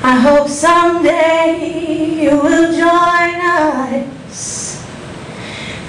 I hope someday you will join us,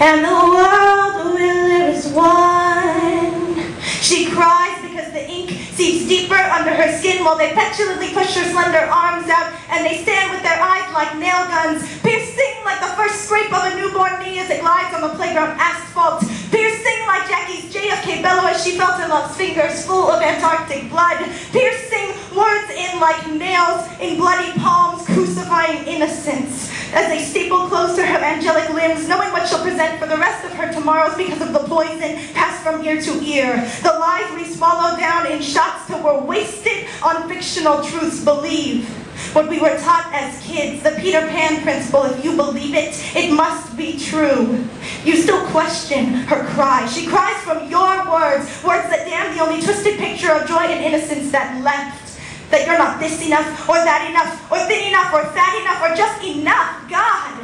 and the world will live as one. She cries because the ink seeps deeper under her skin while they petulantly push her slender arms out, and they stand with their eyes like nail guns, piercing like the first scrape of a newborn knee as it glides on the playground asphalt, piercing like Jackie's JFK bellow as she felt her love's fingers full of Antarctic blood, piercing words in like nails in bloody palms, crucifying innocence as they staple close to her angelic limbs, knowing what she'll present for the rest of her tomorrows because of the poison passed from ear to ear. The lies we swallow down in shots till we're wasted on fictional truths. Believe what we were taught as kids, the Peter Pan principle. If you believe it, it must be true. You still question her cry. She cries from your words, words that damn the only twisted picture of joy and innocence that left. That you're not this enough, or that enough, or thin enough, or fat enough, or just enough. God,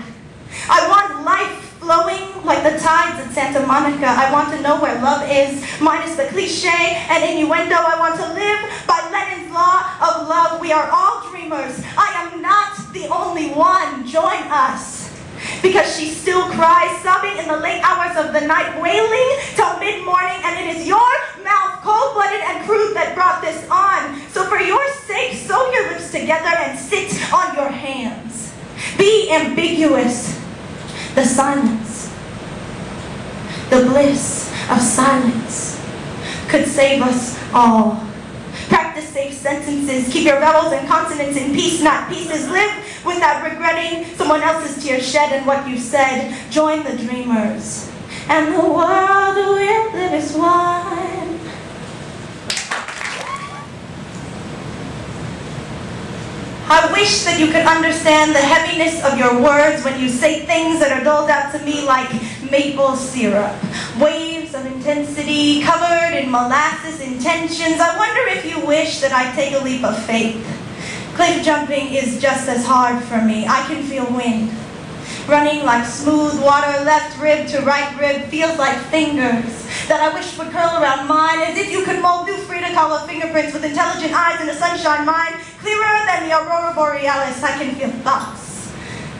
I want life flowing like the tides at Santa Monica. I want to know where love is, minus the cliche and innuendo. I want to live by Lenin's law of love. We are all dreamers. I am not the only one. Join us. Because she still cries, sobbing in the late hours of the night, wailing till mid-morning, and it is your mouth, cold-blooded and crude, that brought this on. So for your sake, sew your lips together and sit on your hands. Be ambiguous. The silence, the bliss of silence could save us all. Practice safe sentences. Keep your vowels and consonants in peace, not pieces. Live without regretting someone else's tears shed and what you said. Join the dreamers, and the world will live as one. I wish that you could understand the heaviness of your words when you say things that are doled out to me like maple syrup. Waves of intensity covered in molasses intentions. I wonder if you wish that I take a leap of faith. Cliff jumping is just as hard for me. I can feel wind running like smooth water. Left rib to right rib feels like fingers that I wish would curl around mine, as if you could mold new Frida Kahlo fingerprints with intelligent eyes and a sunshine mind. Clearer than the aurora borealis, I can feel thoughts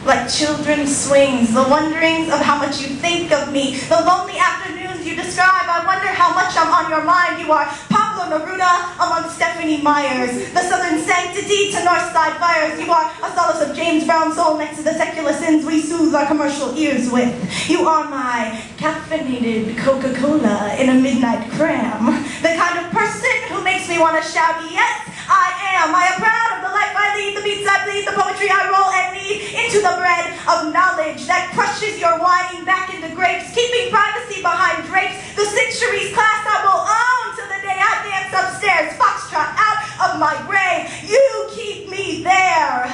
like children's swings, the wonderings of how much you think of me, the lonely afternoons you describe. I wonder how much I'm on your mind. You are Pablo Neruda among Stephanie Meyers, the southern sanctity to north side fires. You are a solace of James Brown's soul next to the secular sins we soothe our commercial ears with. You are my caffeinated Coca-Cola in a midnight cram, the kind of person who makes me want to shout, yes, I am. I am proud of the life I lead, the beats I bleed, the poetry I roll and knead into the bread of knowledge that crushes your whining back into grapes, keeping privacy behind drapes. The centuries class I will own till the day I dance upstairs, foxtrot out of my grave. You keep me there.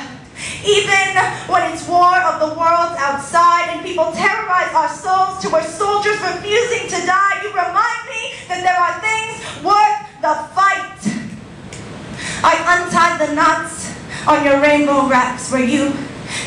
Even when it's war of the worlds outside and people terrorize our souls to where soldiers refusing to die, you remind me that there are things worth the fight. I untied the knots on your rainbow wraps where you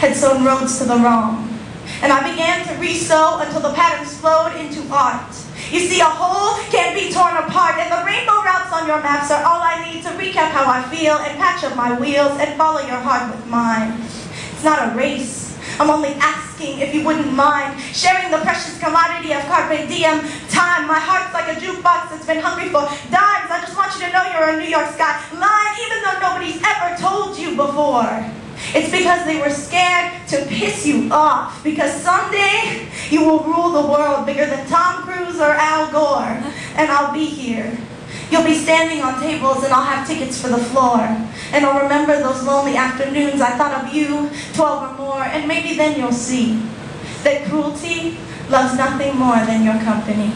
had sewn roads to the wrong. And I began to re-sew until the patterns flowed into art. You see, a whole can't be torn apart, and the rainbow routes on your maps are all I need to recap how I feel and patch up my wheels and follow your heart with mine. It's not a race. I'm only asking if you wouldn't mind sharing the precious commodity of carpe diem time. My heart's like a jukebox that's been hungry for dimes. I just want you to know you're a New York skyline, even though nobody's ever told you before. It's because they were scared to piss you off, because someday you will rule the world bigger than Tom Cruise or Al Gore, and I'll be here. You'll be standing on tables and I'll have tickets for the floor. And I'll remember those lonely afternoons I thought of you, 12 or more, and maybe then you'll see that cruelty loves nothing more than your company.